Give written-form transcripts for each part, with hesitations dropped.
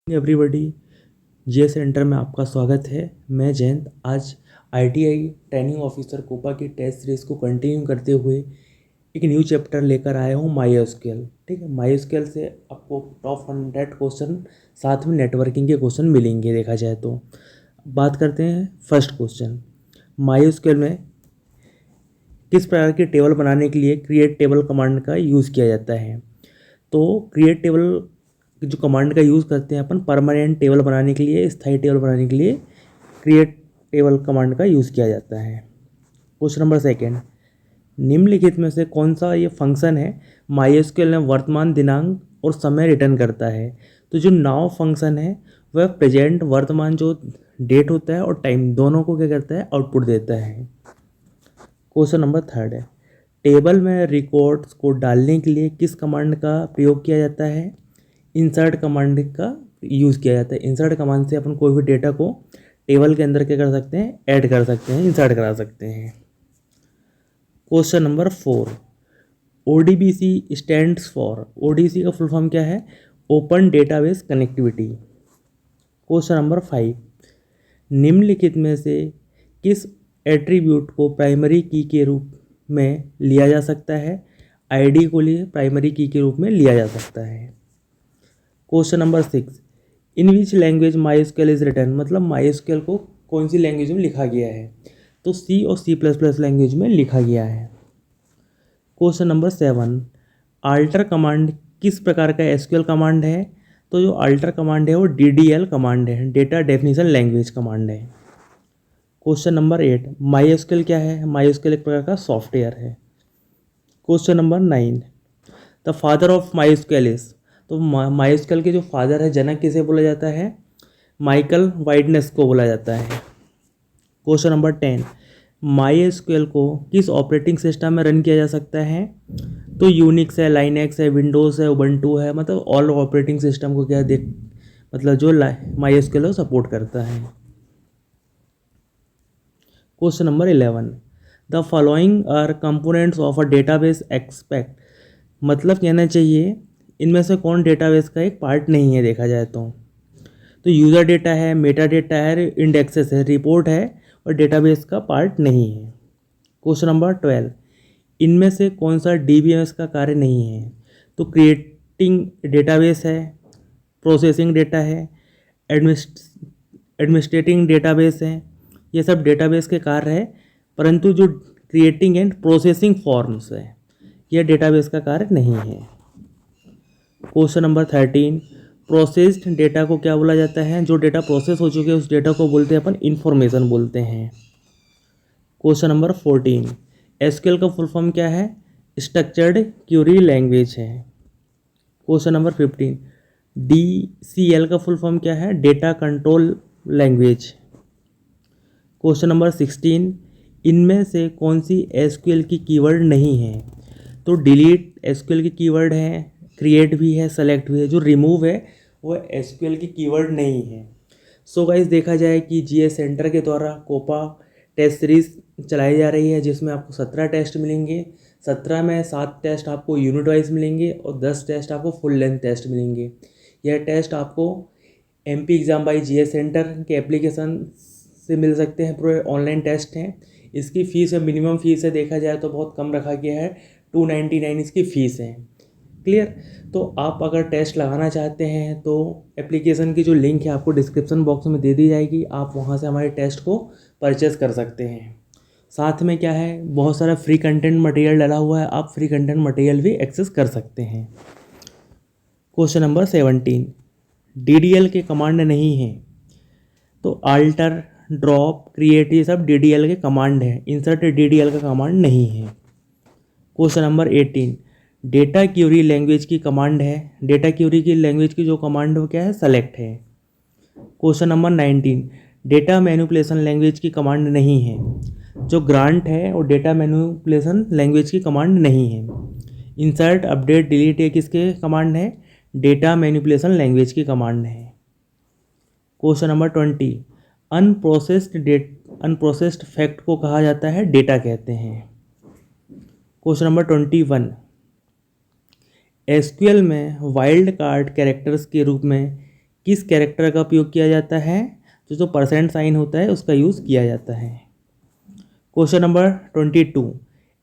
Everybody, GS centre में आपका स्वागत है। मैं जयंत आज आईटीआई ट्रेनिंग ऑफिसर कोपा की टेस्ट सीरीज़ को कंटिन्यू करते हुए एक न्यू चैप्टर लेकर आया हूँ, माईएसक्यूएल। ठीक है, माईएसक्यूएल से आपको टॉप 100 क्वेश्चन साथ में नेटवर्किंग के क्वेश्चन मिलेंगे। देखा जाए तो बात करते हैं फर्स्ट क्वेश्चन। माईएसक्यूएल में किस प्रकार की टेबल बनाने के लिए क्रिएट टेबल कमांड का यूज़ किया जाता है? तो क्रिएट टेबल जो कमांड का यूज़ करते हैं अपन परमानेंट टेबल बनाने के लिए, स्थायी टेबल बनाने के लिए क्रिएट टेबल कमांड का यूज़ किया जाता है। क्वेश्चन नंबर सेकेंड, निम्नलिखित में से कौन सा ये फंक्शन है माईएसक्यूएल में वर्तमान दिनांक और समय रिटर्न करता है? तो जो नाउ फंक्शन है वह प्रेजेंट वर्तमान जो डेट होता है और टाइम दोनों को क्या करता है, आउटपुट देता है। क्वेश्चन नंबर थर्ड है, टेबल में रिकॉर्ड्स को डालने के लिए किस कमांड का प्रयोग किया जाता है? इंसर्ट कमांड का यूज़ किया जाता है। इंसर्ट कमांड से अपन कोई भी डेटा को टेबल के अंदर क्या कर सकते हैं, ऐड कर सकते हैं, इंसर्ट करा सकते हैं। Question number 4, ODBC stands for, ODC का फुल फॉर्म क्या है? Open database connectivity. Question number 5, निम्नलिखित में से किस एट्रीब्यूट को प्राइमरी की के रूप में लिया जा सकता है? आईडी को लिए प्राइमरी की के रूप में लिया जा सकता है। Question number 6, in which language MySQL is written, मतलब माईएसक्यूएल को कौन सी लैंग्वेज में लिखा गया है? तो सी और C++ लैंग्वेज में लिखा गया है। क्वेश्चन नंबर 7, अल्टर कमांड किस प्रकार का एसक्यूएल कमांड है? तो जो अल्टर कमांड है वो DDL कमांड है, डेटा डेफिनेशन लैंग्वेज कमांड है। क्वेश्चन नंबर 8, माईएसक्यूएल क्या है? माईएसक्यूएल एक प्रकार का सॉफ्टवेयर है। Question number 9, the father of MySQL is, तो माईएसक्यूएल के जो फादर है, जनक किसे बोला जाता है? माइकल वाइडनेस को बोला जाता है। क्वेश्चन नंबर 10, माईएसक्यूएल को किस ऑपरेटिंग सिस्टम में रन किया जा सकता है? तो यूनिक्स है, लाइनेक्स है, विंडोज़ है, उबंटू है, मतलब ऑल ऑपरेटिंग सिस्टम को क्या देख, मतलब जो माईएसक्यूएल को सपोर्ट करता है। Question number 11, the following are components of a database expect, मतलब कहना चाहिए इनमें से कौन डेटाबेस का एक पार्ट नहीं है? देखा जाए तो यूज़र डेटा है, मेटा डेटा है, इंडेक्सेस है, रिपोर्ट है और डेटाबेस का पार्ट नहीं है। क्वेश्चन नंबर 12, इनमें से कौन सा DBMS का कार्य नहीं है? तो क्रिएटिंग डेटाबेस है, प्रोसेसिंग डेटा है, एडमिनिस्ट्रेटिंग डेटाबेस है, ये सब डेटाबेस के कार्य है, परंतु जो क्रिएटिंग एंड प्रोसेसिंग फॉर्म्स है यह डेटाबेस का कार्य नहीं है। क्वेश्चन नंबर 13, प्रोसेस्ड डेटा को क्या बोला जाता है? जो डेटा प्रोसेस हो चुके हैं उस डेटा को बोलते हैं अपन इंफॉर्मेशन बोलते हैं। क्वेश्चन नंबर 14, एसक्यूएल का फुल फॉर्म क्या है? स्ट्रक्चर्ड क्यूरी लैंग्वेज है। क्वेश्चन नंबर 15, DCL का फुल फॉर्म क्या है? Data control language. Question number 16, इनमें से कौन सी एसक्यूएल की कीवर्ड नहीं है? तो डिलीट एसक्यूएल की कीवर्ड है, क्रिएट भी है, सेलेक्ट भी है। जो रिमूव है वो एसक्यूएल की कीवर्ड नहीं है। सो गाइस, देखा जाए कि जीएस सेंटर के द्वारा कोपा टेस्ट सीरीज़ चलाई जा रही है, जिसमें आपको 17 टेस्ट मिलेंगे। 17 में 7 टेस्ट आपको यूनिट वाइज मिलेंगे और 10 टेस्ट आपको फुल लेंथ टेस्ट मिलेंगे। यह टेस्ट आपको MP exam by GS centre के एप्लीकेशन से मिल सकते हैं। पूरे ऑनलाइन टेस्ट हैं। इसकी फ़ीस है, मिनिमम फ़ीस है, देखा जाए तो बहुत कम रखा गया है, 299 इसकी फ़ीस है। क्लियर? तो आप अगर टेस्ट लगाना चाहते हैं तो एप्लीकेशन की जो लिंक है आपको डिस्क्रिप्शन बॉक्स में दे दी जाएगी, आप वहां से हमारे टेस्ट को परचेज़ कर सकते हैं। साथ में क्या है, बहुत सारा फ्री कंटेंट मटेरियल डला हुआ है, आप फ्री कंटेंट मटेरियल भी एक्सेस कर सकते हैं। क्वेश्चन नंबर 17, DDL के कमांड नहीं है? तो अल्टर, ड्रॉप, क्रिएट, ये सब DDL के कमांड है, इंसर्ट DDL का कमांड नहीं है। Question number 18, data Curie language की कमांड है? डेटा क्यूरी की लैंग्वेज की जो कमांड वो क्या है? सेलेक्ट है। Question number 19, data manipulation language की कमांड नहीं है? जो ग्रांट है वो डेटा मैनिपुलेशन लैंग्वेज की कमांड नहीं है। इंसर्ट, अपडेट, डिलीट ये किसके कमांड है? डेटा मैनिपुलेशन लैंग्वेज की कमांड है। क्वेश्चन नंबर 20, अनप्रोसेस्ड फैक्ट को कहा जाता है डेटा कहते हैं। क्वेश्चन नंबर 21, एसक्यूएल में वाइल्ड कार्ड कैरेक्टर्स के रूप में किस कैरेक्टर का उपयोग किया जाता है? तो जो परसेंट साइन होता है उसका यूज़ किया जाता है। क्वेश्चन नंबर 22,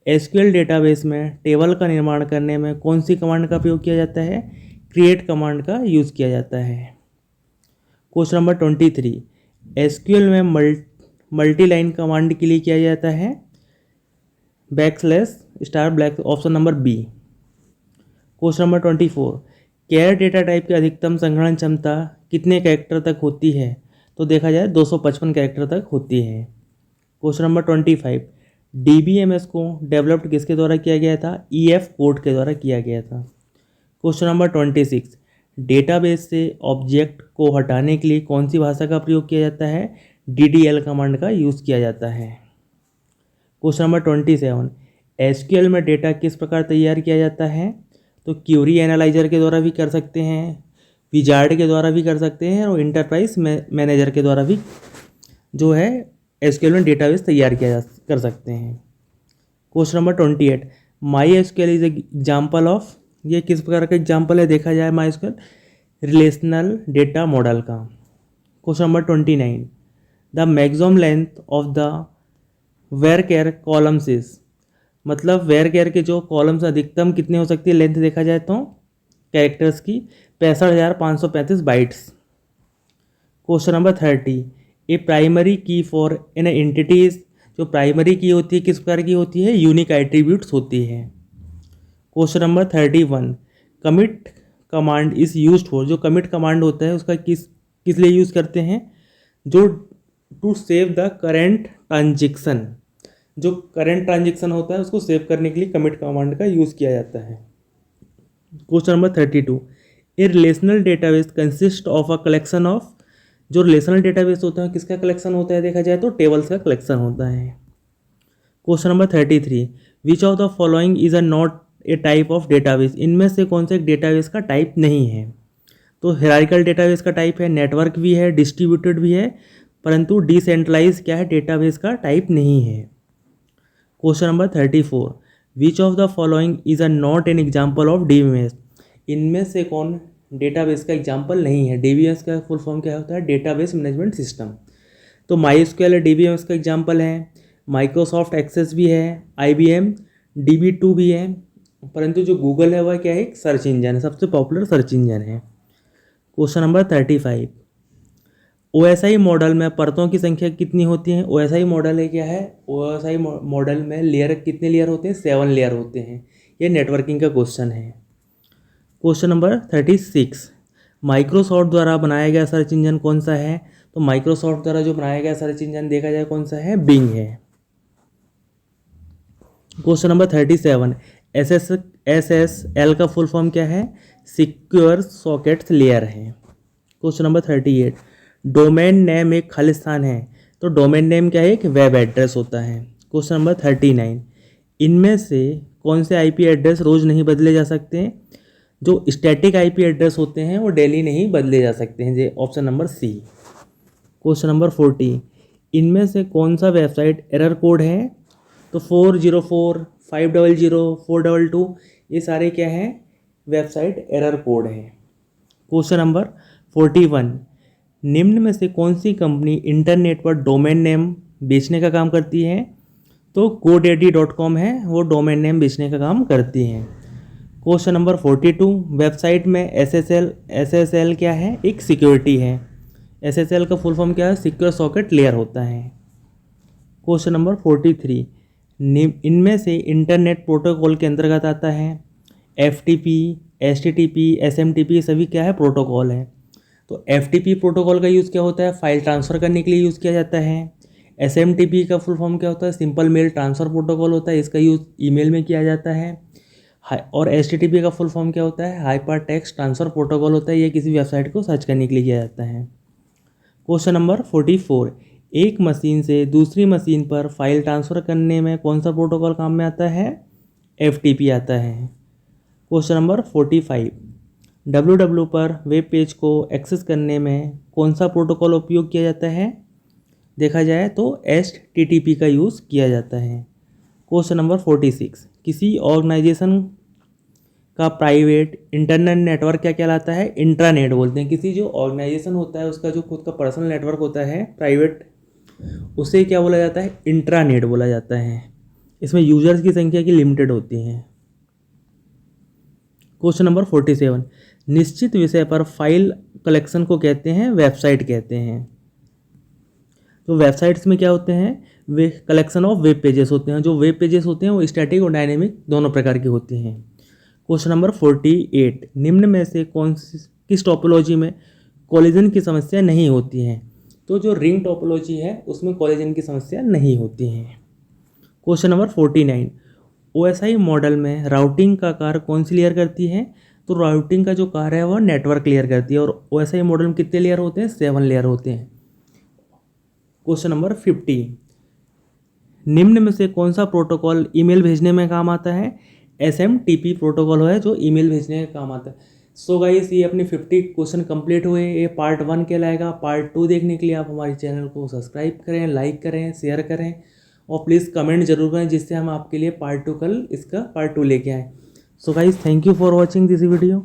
एसक्यूएल डेटाबेस में टेबल का निर्माण करने में कौन सी कमांड का उपयोग किया जाता है? क्रिएट कमांड का यूज़ किया जाता है। क्वेश्चन नंबर 23, एसक्यूएल में मल्टी लाइन कमांड के लिए किया जाता है \* option number B. Question number 24, char data type की अधिकतम संग्रहण क्षमता कितने कैरेक्टर तक होती है? तो देखा जाए 255 कैरेक्टर तक होती है। क्वेश्चन नंबर 25, DBMS को डेवलप्ड किसके द्वारा किया गया था? EF कोड के द्वारा किया गया था। क्वेश्चन नंबर 26, डेटाबेस से ऑब्जेक्ट को हटाने के लिए कौन सी भाषा का प्रयोग किया जाता है? DDL कमांड का यूज़ किया जाता है। क्वेश्चन नंबर 27, एसक्यूएल में डेटा किस प्रकार तैयार किया जाता है? तो क्यूरी एनालाइजर के द्वारा भी कर सकते हैं, विजार्ड के द्वारा भी कर सकते हैं, और इंटरप्राइज मैनेजर के द्वारा भी जो है एसक्यूएल में डेटाबेस तैयार कर सकते हैं। Question number 28, MySQL is example of, ये किस प्रकार का एग्जाम्पल है? देखा जाए MySQL relational data model का। Question number 29, the maximum length of the varchar columns is, मतलब वेयर केयर के जो कॉलम्स अधिकतम कितने हो सकती है लेंथ देखा जाए तो कैरेक्टर्स की 65,535 बाइट्स। क्वेश्चन नंबर 30, ए प्राइमरी की फॉर एन एंटिटीज, जो प्राइमरी की होती है किस प्रकार की होती है? यूनिक एट्रीब्यूट्स होती है। Question number 31, commit command is used for, जो कमिट कमांड होता है उसका किस लिए यूज़ करते हैं? जो to save the current transaction, जो करेंट ट्रांजेक्शन होता है उसको सेव करने के लिए कमिट कमांड का यूज़ किया जाता है। Question number 32, A relational database consist of a collection of, जो रिलेशनल डेटाबेस होता है किसका कलेक्शन होता है? देखा जाए तो टेबल्स का कलेक्शन होता है। Question number 33, which of the following is a not a type of database, इनमें से कौन सा एक डेटाबेस का टाइप नहीं है? तो हिरार्किकल डेटाबेस का टाइप है, नेटवर्क भी है, डिस्ट्रीब्यूटेड भी है, परंतु डिसेंट्रलाइज क्या है? डेटाबेस का टाइप नहीं है। Question number 34, which of the following is a not an example of DBMS, इनमें से कौन डेटाबेस का एग्जाम्पल नहीं है? DBMS का फुल फॉर्म क्या होता है? Database management system. तो MySQL DBMS का एग्जाम्पल है, माइक्रोसॉफ्ट एक्सेस भी है, IBM DB2 भी है, परंतु जो गूगल है वह क्या है? एक सर्च इंजन है, सबसे पॉपुलर सर्च इंजन है। क्वेश्चन नंबर 35, OSI मॉडल में परतों की संख्या कितनी होती है? OSI मॉडल है क्या है? OSI मॉडल में लेयर कितने लेयर होते हैं? 7 लेयर होते हैं। ये नेटवर्किंग का क्वेश्चन है। क्वेश्चन नंबर 36, माइक्रोसॉफ्ट द्वारा बनाया गया सर्च इंजन कौन सा है? तो माइक्रोसॉफ्ट द्वारा जो बनाया गया सर्च इंजन देखा जाए कौन सा है? बिंग है। क्वेश्चन नंबर 37, SSL का फुल फॉर्म क्या है? सिक्योर सॉकेट्स लेयर है। क्वेश्चन नंबर 38, डोमेन नेम एक खाली स्थान है, तो डोमेन नेम क्या है? एक वेब एड्रेस होता है। क्वेश्चन नंबर 39, इनमें से कौन से IP एड्रेस रोज़ नहीं बदले जा सकते? जो स्टैटिक IP एड्रेस होते हैं वो डेली नहीं बदले जा सकते हैं, ये option number C. Question number 40, इनमें से कौन सा वेबसाइट एरर कोड है? तो 404, 500, 422 ये सारे क्या हैं? वेबसाइट एरर कोड हैं। क्वेश्चन नंबर 41, निम्न में से कौन सी कंपनी इंटरनेट पर डोमेन नेम बेचने का काम करती है? तो GoDaddy.com है, वो डोमेन नेम बेचने का काम करती हैं। क्वेश्चन नंबर 42, वेबसाइट में SSL क्या है? एक सिक्योरिटी है। SSL का फुल फॉर्म क्या है? सिक्योर सॉकेट लेयर होता है। क्वेश्चन नंबर 43, इनमें से इंटरनेट प्रोटोकॉल के अंतर्गत आता है FTP, HTTP, SMTP, सभी क्या है? प्रोटोकॉल है। तो FTP प्रोटोकॉल का यूज़ क्या होता है? फाइल ट्रांसफ़र करने के लिए यूज़ किया जाता है। SMTP का फुल फॉर्म क्या होता है? सिंपल मेल ट्रांसफ़र प्रोटोकॉल होता है, इसका यूज़ ईमेल में किया जाता है। और HTTP का फुल फॉर्म क्या होता है? हाइपर टेक्स्ट ट्रांसफ़र प्रोटोकॉल होता है, ये किसी वेबसाइट को सर्च करने के लिए किया जाता है। क्वेश्चन नंबर 44, एक मशीन से दूसरी मशीन पर फाइल ट्रांसफ़र करने में कौन सा प्रोटोकॉल काम में आता है? FTP आता है। क्वेश्चन नंबर 45, www पर वेब पेज को एक्सेस करने में कौन सा प्रोटोकॉल उपयोग किया जाता है? देखा जाए तो HTTP का यूज़ किया जाता है। क्वेश्चन नंबर 46, किसी ऑर्गेनाइजेशन का प्राइवेट इंटरनेट नेटवर्क क्या कहलाता है, इंट्रानेट बोलते हैं। किसी जो ऑर्गेनाइजेशन होता है उसका जो खुद का पर्सनल नेटवर्क होता है प्राइवेट, उसे क्या बोला जाता है, इंट्रानेट बोला जाता है। इसमें यूजर्स की संख्या की लिमिटेड होती है। क्वेश्चन नंबर 47, निश्चित विषय पर फाइल कलेक्शन को कहते हैं वेबसाइट कहते हैं। तो वेबसाइट्स में क्या होते हैं, वे कलेक्शन ऑफ वेब पेजेस होते हैं। जो वेब पेजेस होते हैं वो स्टैटिक और डायनेमिक दोनों प्रकार के होते हैं। क्वेश्चन नंबर 48, निम्न में से किस टोपोलॉजी में कोलिजन की समस्या नहीं होती है। तो जो रिंग टोपोलॉजी है उसमें कोलिजन की समस्या नहीं होती है। क्वेश्चन नंबर 49, OSI मॉडल में राउटिंग का कार्य कौन सी लेयर करती है। तो राउटिंग का जो कार्य है वह नेटवर्क लेयर करती है, और OSI मॉडल में कितने लेयर होते हैं, 7 लेयर होते हैं। क्वेश्चन नंबर 50, निम्न में से कौन सा प्रोटोकॉल ईमेल भेजने में काम आता है। SMTP प्रोटोकॉल है जो ईमेल भेजने में काम आता है। सो गाइस, ये अपनी 50 क्वेश्चन कंप्लीट हुए। ये पार्ट 1 कहलाएगा। पार्ट 2 देखने के लिए आप हमारे चैनल को सब्सक्राइब करें, लाइक करें, शेयर करें और प्लीज़ कमेंट जरूर करें, जिससे हम आपके लिए पार्ट 2 कल इसका पार्ट 2 लेके आएँ। So guys, thank you for watching this video.